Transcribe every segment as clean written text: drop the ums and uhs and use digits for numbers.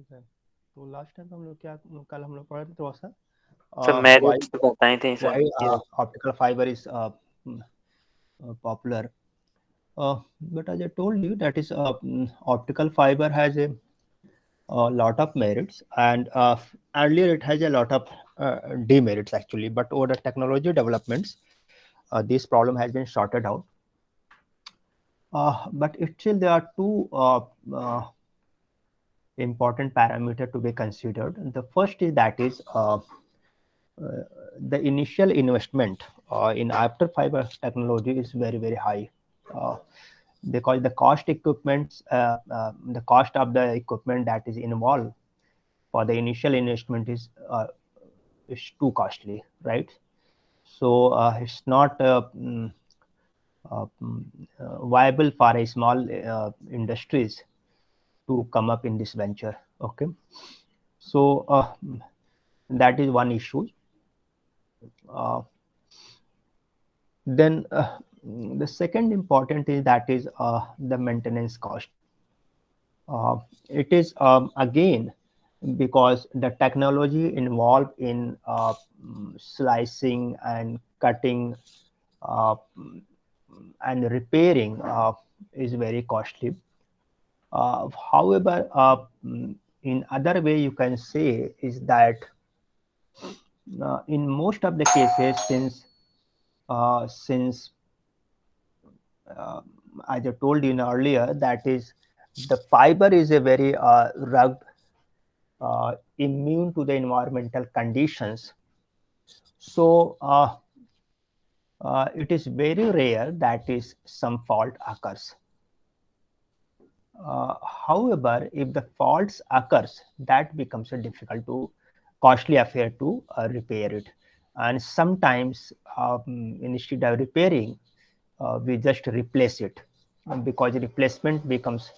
ठीक है। तो लास्ट टाइम हम लोग क्या, कल हम लोग पढ़ा थे थोड़ा सा सर why मेरिट बताए थे sir. why optical fiber is popular. But as I told you, that is optical fiber has a lot of merits, and earlier it has a lot of demerits actually. But over the technology developments, this problem has been sorted out. But still, there are two important parameters to be considered. The first is that is the initial investment in after fiber technology is very high, uh, because the cost of the equipment that is involved for the initial investment is too costly, right? So it's not viable for a small industries to come up in this venture. Okay, so that is one issue. uh, then the second important is that is the maintenance cost. It is again because the technology involved in slicing and cutting uh, and repairing is very costly. However, in other way you can say is that in most of the cases, since uh, as I told you earlier, that is the fiber is a very rugged, immune to the environmental conditions. So it is very rare that is some fault occurs. However, if the faults occurs, that becomes a difficult to costly affair to repair it. And sometimes instead of repairing, we just replace it, because replacement becomes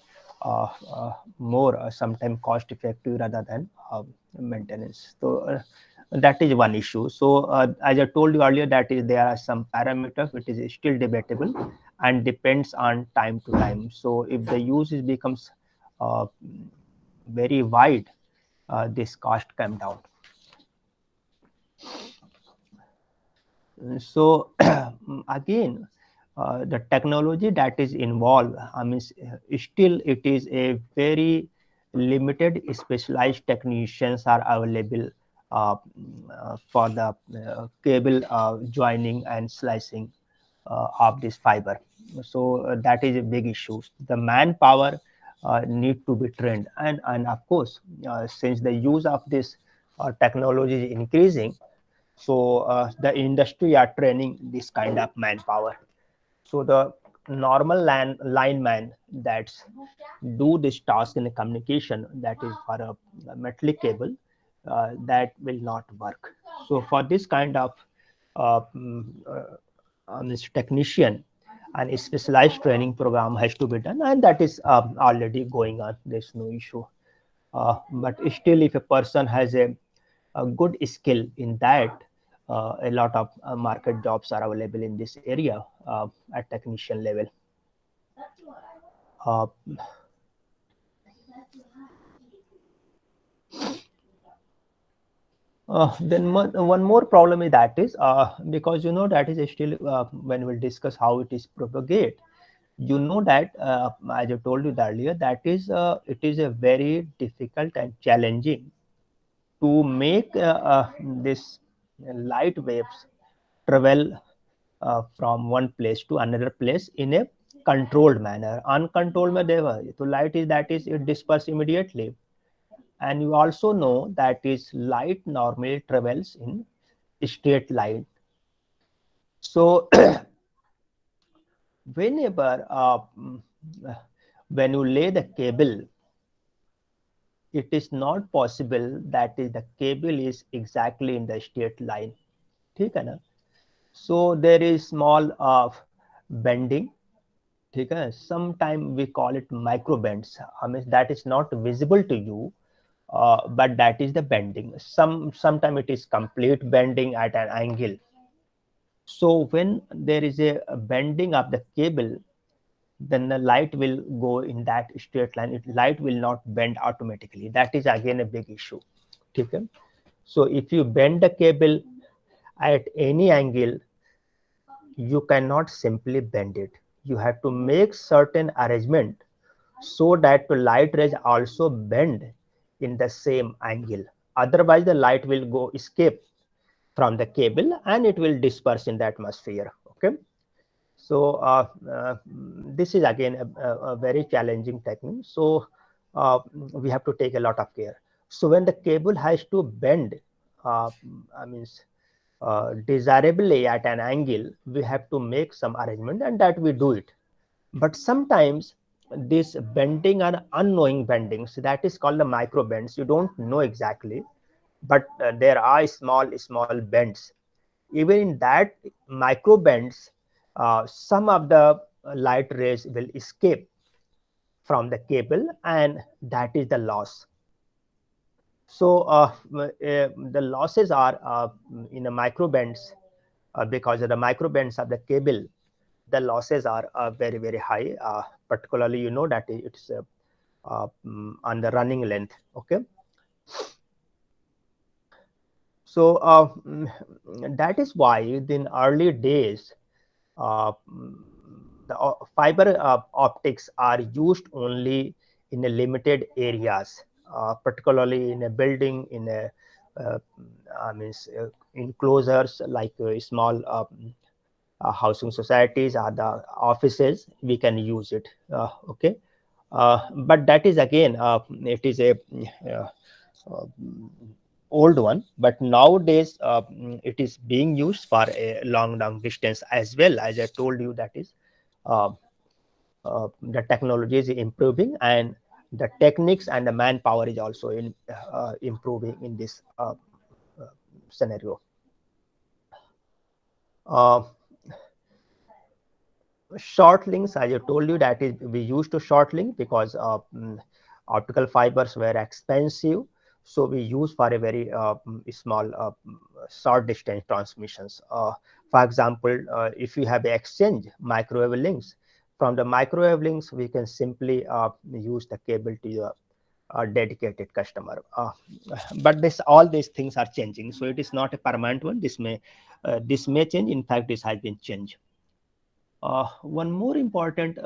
more sometimes cost effective rather than maintenance. So that is one issue. So as I told you earlier, that is there are some parameters which is still debatable and depends on time to time. So if the use becomes uh, very wide, this cost come down. So again, the technology that is involved, I mean, still it is a very limited specialized technicians are available for the cable joining and slicing of this fiber. So that is a big issue. The manpower need to be trained, and of course, since the use of this technology is increasing, so the industry are training this kind of manpower. So the normal lineman that's do this task in the communication, that is for a metallic cable, that will not work. So for this kind of this technician, and a specialized training program has to be done, and that is already going on. There's no issue. But still, if a person has a good skill in that, a lot of market jobs are available in this area at technician level. Uh, then one more problem is that is because that is still when we'll discuss how it is propagate. That as I told you earlier, that is it is a very difficult and challenging to make this light waves travel from one place to another place in a controlled manner. Uncontrolled manner, so light is that is it disperses immediately, and you also know that is light normally travels in straight line. So whenever when you lay the cable, it is not possible that is the cable is exactly in the straight line. ठीक है ना? So there is small bending. ठीक है? Sometime we call it micro bends. I mean that is not visible to you, but that is the bending. Sometime it is complete bending at an angle. So when there is a bending of the cable, then the light will go in that straight line. Light will not bend automatically. That is again a big issue. Okay? So if you bend the cable at any angle, you cannot simply bend it. You have to make certain arrangement so that the light rays also bend in the same angle. Otherwise, the light will go escape from the cable and it will disperse in the atmosphere. Okay. So this is again a very challenging technique. So we have to take a lot of care. So when the cable has to bend, I mean, desirably at an angle, we have to make some arrangement, and that we do it. But sometimes this bending are unknowing bendings, that is called the micro bends. You don't know exactly, but there are small bends. Even in that micro bends, some of the light rays will escape from the cable, and that is the loss. So the losses are in the micro bends, because of the micro bends of the cable. The losses are very high, particularly that it's on the running length. Okay. So that is why in early days the fiber optics are used only in a limited areas, particularly in a building, in a enclosures like small housing societies or the offices. We can use it. Okay. But that is again, it is a uh, old one, but nowadays it is being used for a long distance as well. As I told you, that is uh, the technology is improving, and the techniques and the manpower is also improving in this scenario. Short links, as I told you, that is we used to short link because optical fibers were expensive, so we use for a very small short distance transmissions. For example, if you have exchange microwave links, from the microwave links we can simply use the cable to your dedicated customer. But all these things are changing, so it is not a permanent one. This may change. In fact, this has been changed. One more important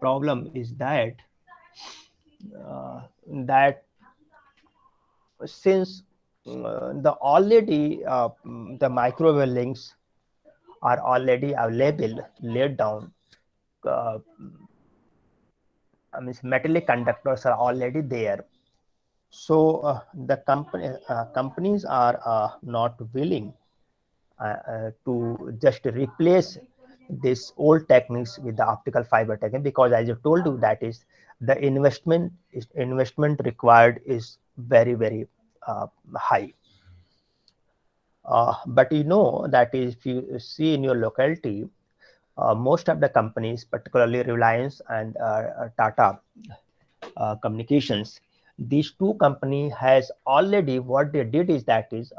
problem is that since the microwave links are already available, laid down, uh, metallic conductors are already there. So the companies are not willing to just replace these old techniques with the optical fiber technique, because as I told you, that is the investment required is very high. But that if you see in your locality, most of the companies, particularly Reliance and Tata Communications, these two companies has already, what they did is that is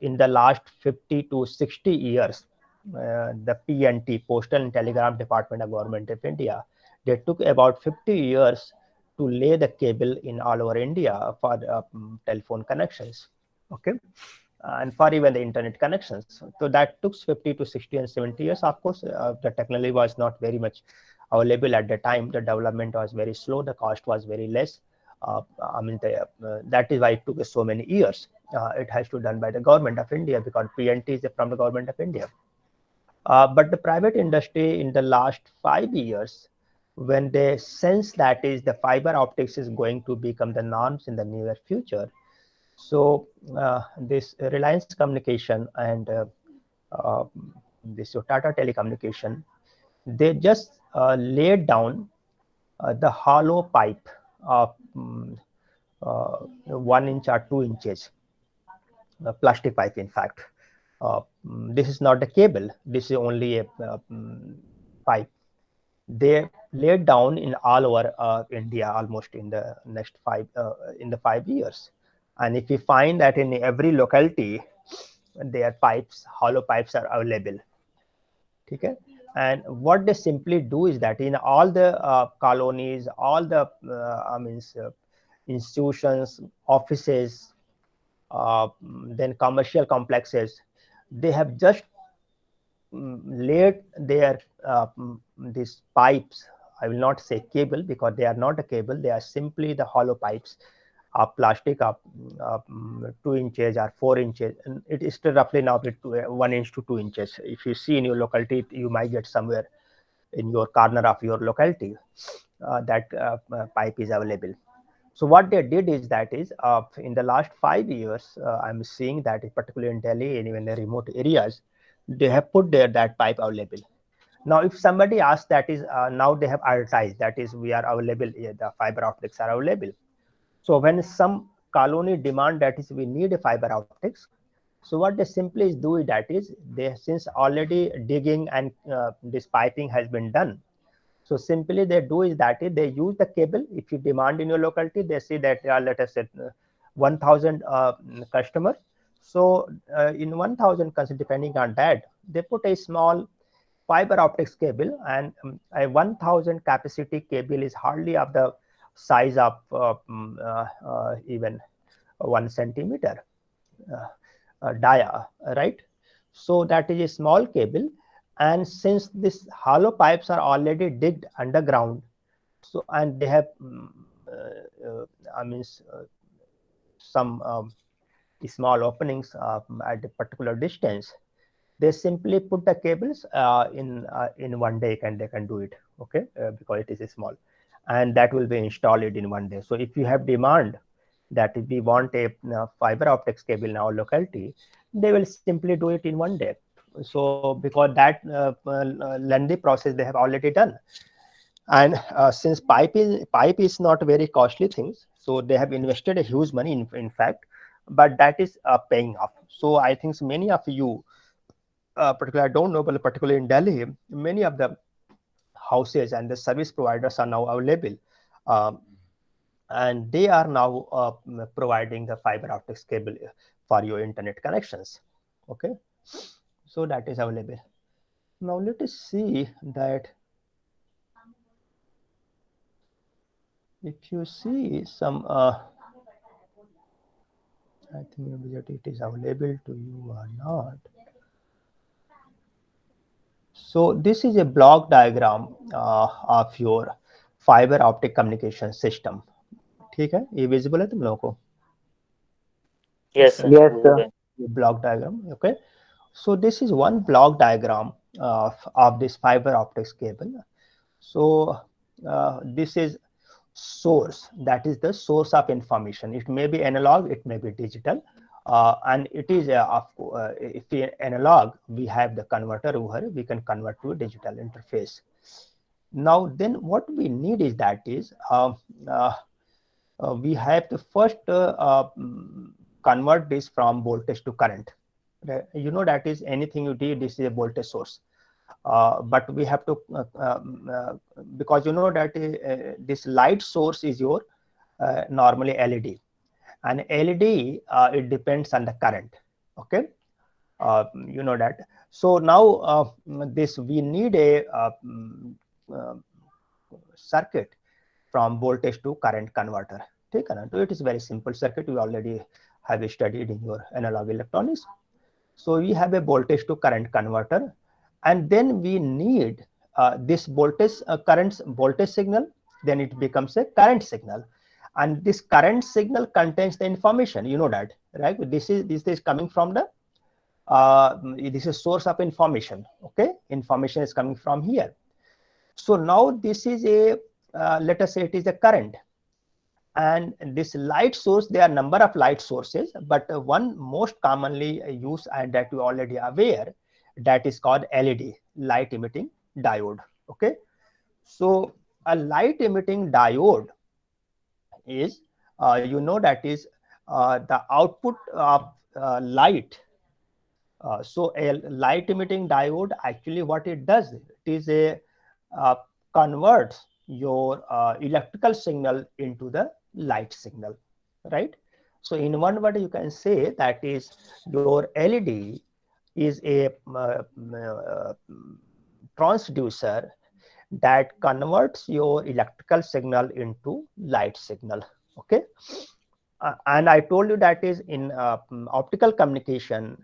in the last 50 to 60 years, the P&T, Postal and Telegraph Department of Government of India, they took about 50 years to lay the cable in all over India for telephone connections. Okay. And for even the internet connections. So that took 50 to 60 and 70 years. Of course, the technology was not very much available at the time. The development was very slow. The cost was very less. That is why it took so many years. It has to be done by the government of India, because P&T is from the government of India. But the private industry in the last 5 years, when they sense that is the fiber optics is going to become the norms in the near future, so this Reliance Communication and this Tata Telecommunication, they just laid down the hollow pipe of 1 inch or 2 inches, plastic pipe. In fact, this is not a cable. This is only a pipe. They laid down in all over India almost in the next 5 years. And if we find that in every locality, their pipes, hollow pipes are available. Okay? And what they simply do is that in all the colonies, all the institutions, offices, then commercial complexes, they have just laid their these pipes. I will not say cable because they are not a cable, they are simply the hollow pipes of plastic of 2 inches or 4 inches, and it is still roughly now 1 inch to 2 inches. If you see in your locality, you might get somewhere in your corner of your locality that pipe is available. So what they did is that is in the last 5 years, I'm seeing that particularly in Delhi and even the remote areas, they have put there that pipe available. Now, if somebody asks, that is now they have advertised that is we are available, the fiber optics are available. So when some colony demand that is we need a fiber optics, so what they simply do is that is they, since already digging and this piping has been done, so simply they do is that they use the cable. If you demand in your locality, they see that let us say 1,000 customer. So in 1,000 depending on that, they put a small fiber optics cable, and a 1,000 capacity cable is hardly of the size of even 1 centimeter dia, right? So that is a small cable, and since these hollow pipes are already digged underground, so and they have some small openings at a particular distance, they simply put the cables in 1 day, and they can do it, okay, because it is small, and that will be installed in 1 day. So if you have demand that if we want a fiber optics cable in our locality, they will simply do it in 1 day. So because that lengthy process they have already done, and since pipe is not very costly things, so they have invested a huge money in fact, but that is paying off. So I think so many of you, particularly I don't know, but particularly in Delhi, many of the houses and the service providers are now available, and they are now providing the fiber optics cable for your internet connections. Okay, so that is available. Now let us see that if you see some I think maybe it is available to you or not. So this is a block diagram of your fiber optic communication system. ठीक है, ये visible है तुम लोगों को? Yes, sir. Yes, sir. Block diagram. Okay, so this is one block diagram of this fiber optics cable. So this is source, that is the source of information. It may be analog, it may be digital, and it is if we analog, we have the converter over, we can convert to a digital interface. Now then what we need is that is we have to first convert this from voltage to current. You know that is anything you do, this is a voltage source. But we have to because you know that this light source is your normally LED, and LED it depends on the current. Okay, you know that. So now this we need a circuit from voltage to current converter. Take it is very simple circuit, you already have studied in your analog electronics. So we have a voltage to current converter, and then we need this voltage current voltage signal, then it becomes a current signal, and this current signal contains the information, you know that, right? This is coming from the this is source of information. Okay, information is coming from here. So now this is a let us say it is a current, and this light source, there are number of light sources, but one most commonly used and that you already aware, that is called LED, light emitting diode. Okay, so a light emitting diode is you know that is the output of light. So a light emitting diode, actually what it does, it is a converts your electrical signal into the light signal, right? So in one word you can say that is your LED is a transducer that converts your electrical signal into light signal. Okay, and I told you that is in optical communication,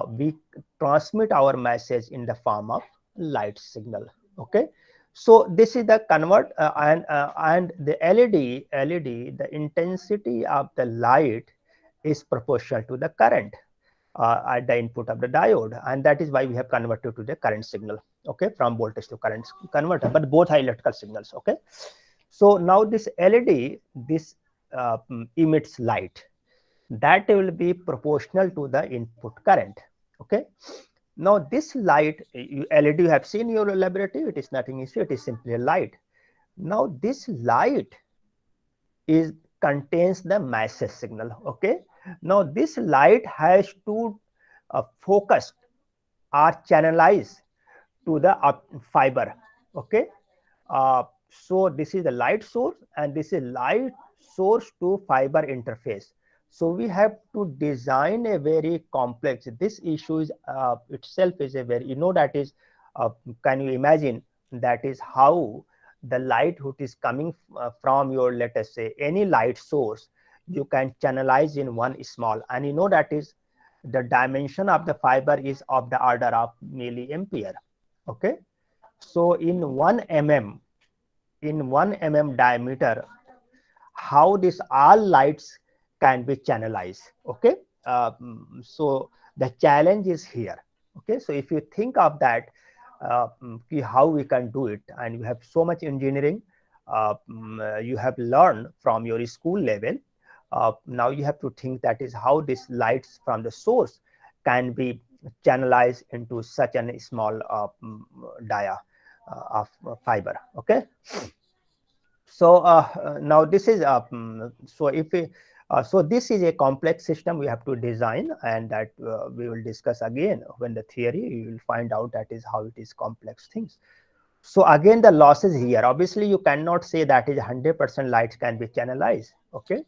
we transmit our message in the form of light signal. Okay, so this is the convert and the LED, the intensity of the light is proportional to the current at the input of the diode, and that is why we have converted to the current signal. Okay, from voltage to current converter, but both are electrical signals. Okay, so now this LED, this emits light that will be proportional to the input current. Okay, now this light LED you have seen in your laboratory, it is nothing issue, it is simply a light. Now this light is contains the message signal. Okay, now this light has to focus or channelize to the fiber. Okay, so this is the light source and this is light source to fiber interface. So we have to design a very complex, this issue is itself is a very, that is can you imagine, that is how the light which is coming from your, let us say, any light source, you can channelize in one small, and that is the dimension of the fiber is of the order of milliampere. Okay, so in 1 mm diameter, how this all lights can be channelized. Okay, so the challenge is here. Okay, so if you think of that, how we can do it, and you have so much engineering you have learned from your school level, now you have to think that is how these lights from the source can be channelized into such a small dia of fiber. Okay, so now this is so if we so this is a complex system we have to design, and that we will discuss again when the theory, you will find out that is how it is complex things. So again, the losses here, obviously you cannot say that is 100% lights can be channelized. Okay,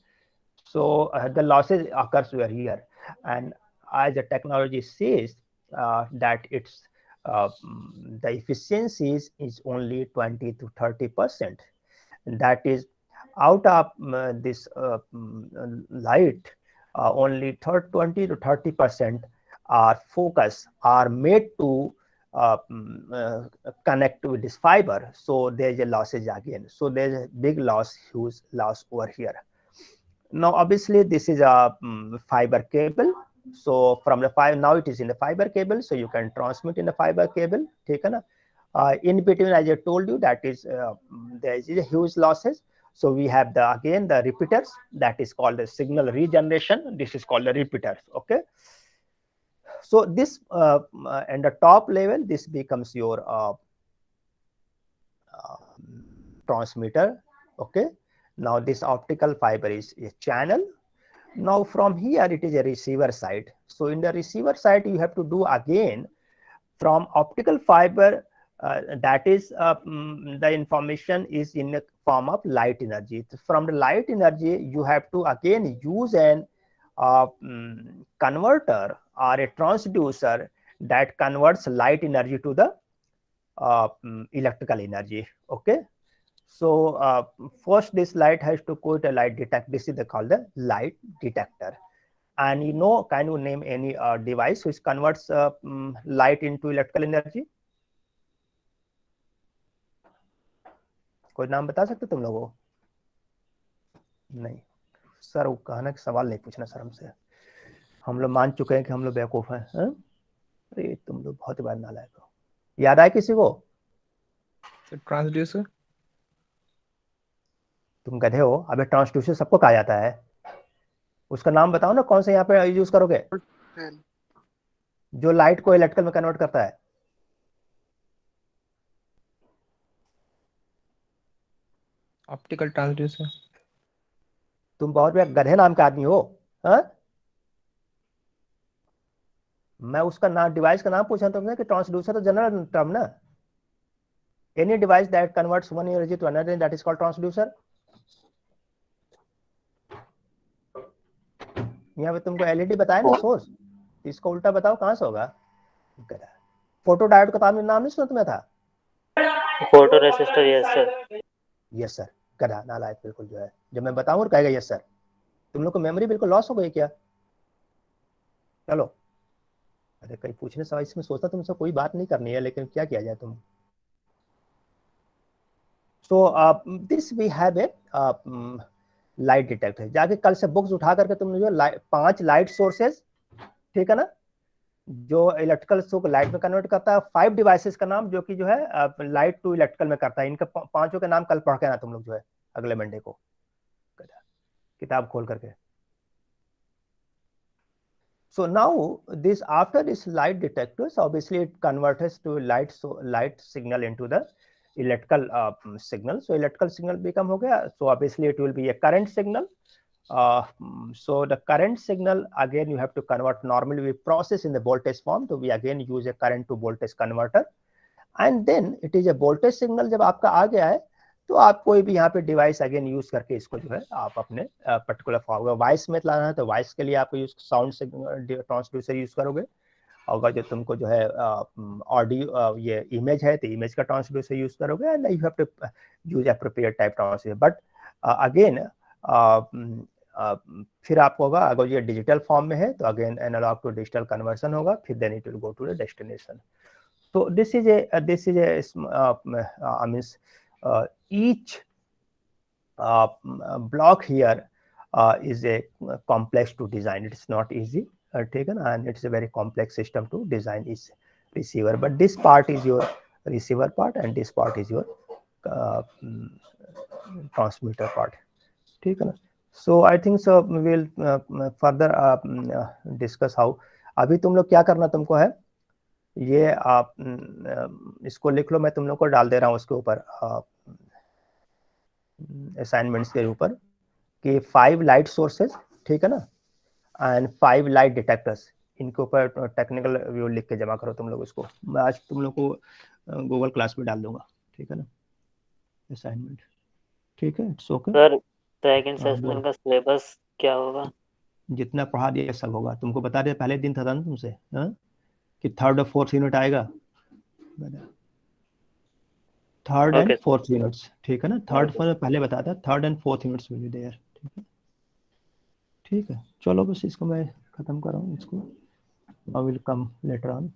so the losses occurs were here, and as the technology says that it's the efficiencies is only 20 to 30%. That is out of this light, only 20 to 30% are focus are made to connect with this fiber. So there's a losses again. So there's a big loss, huge loss over here. Now obviously this is a fiber cable. So from the fiber, now it is in the fiber cable, so you can transmit in the fiber cable. Taken in between, as I told you, that is there is a huge losses. So we have the again the repeaters, that is called the signal regeneration. This is called the repeaters. Okay, so this and the top level, this becomes your transmitter. Okay, now this optical fiber is a channel. Now from here it is a receiver side. So in the receiver side, you have to do again from optical fiber, that is the information is in the form of light energy. From the light energy, you have to again use an converter or a transducer that converts light energy to the electrical energy. Okay, so first this light has to quote a light detector. This is called the light detector. And can you name any device which converts light into electrical energy? कोई नाम बता सकते तुम लोगों? नहीं sir, वो कहना कि सवाल नहीं पूछना सर हमसे, हम लोग मान चुके हैं कि हम लोग बेवकूफ हैं। अरे तुम लोग बहुत बार नालायक हो। याद आया किसी को? ट्रांसड्यूसर। तुम गधे हो, अबे ट्रांसड्यूसर सबको कहा जाता है, उसका नाम बताओ ना, कौन सा यहाँ पे यूज करोगे जो लाइट को इलेक्ट्रिकल में कन्वर्ट करता है? Optical transducer. तुम बहुत बड़े गधे नाम के आदमी हो। हा? मैं उसका नाम, डिवाइस का नाम पूछा तुमने कि ट्रांसड्यूसर तो जनरल टर्म ना। Any device that converts one energy to another, that is called transducer. यहाँ पे तुमको एलईडी बताया ना सोर्स, इसको उल्टा बताओ कहां से होगा? फोटो डायोड का नाम नहीं सुना तुम्हें था? Photo resistor, yes sir. Yes sir, गधा नालायक बिल्कुल जो है, जब मैं बताऊं और कहेगा यस सर। तुम लोग को मेमोरी बिल्कुल लॉस हो गई क्या? चलो, अरे कहीं पूछने सवाल इसमें सोचता तुमसे कोई बात नहीं करनी है, लेकिन क्या किया जाए तुम। So this we have a light detector. जाके कल से बुक्स उठा करके तुम जो 5 लाइट सोर्सेज, ठीक है ना, जो इलेक्ट्रिकल को लाइट में कन्वर्ट करता है, 5 डिवाइसेस का नाम जो कि जो है लाइट टू इलेक्ट्रिकल में करता है, इनके 5 के नाम कल पढ़ के ना तुम लोग जो है अगले मंडे को किताब खोल करके। So now this, after this light detectors, obviously it converts to light signal into the electrical signal. So electrical signal become हो गया. So obviously it will be a current signal. So the current signal, again you have to convert. Normally we process in the voltage form, so we again use a current to voltage converter, and then it is a voltage signal. जब आपका आ गया है तो आप कोई भी यहाँ पे डिवाइस अगेन यूज करके इसको जो है आप अपने पर्टिकुलर फॉर्म, वॉइस में लाना है तो वॉइस के लिए आप यूज साउंड ट्रांसड्यूसर यूज करोगे, और जो तुमको जो है ऑडियो ये इमेज है तो इमेज का ट्रांसड्यूसर यूज करोगे, and you have to use appropriate type transducer. But again फिर आपको होगा, अगर ये डिजिटल फॉर्म में है तो again analog to digital conversion होगा, फिर then it will go to the destination. So this is I mean each block here is a complex to design. It's not easy, taken, and it's a very complex system to design is receiver. But this part is your receiver part, and this part is your transmitter part. Taken. So I think so we will further discuss how. अभी तुम लोग क्या करना तुमको है, ये आप इसको लिख लो, मैं तुम लोग को डाल दे रहा हूँ उसके ऊपर असाइनमेंट्स के ऊपर कि 5 लाइट सोर्सेज, ठीक है ना, एंड 5 लाइट डिटेक्टर्स, इनके ऊपर टेक्निकल व्यू लिख के जमा करो तुम लोग इसको। मैं आज तुम लोग को गूगल क्लास में डाल दूंगा, ठीक है ना, असाइनमेंट, ठीक है। It's okay sir second session का सिलेबस क्या होगा? जितना पढ़ा दिया सब होगा। तुमको बता दिया पहले दिन था ना तुमसे कि 3rd और 4th यूनिट आएगा, 3rd एंड 4th यूनिट्स, ठीक है ना। 3rd पहले बताया था, 3rd and 4th units will be there, ठीक है, ठीक है। चलो बस इसको मैं खत्म कर रहा हूँ इसको, I will come later on.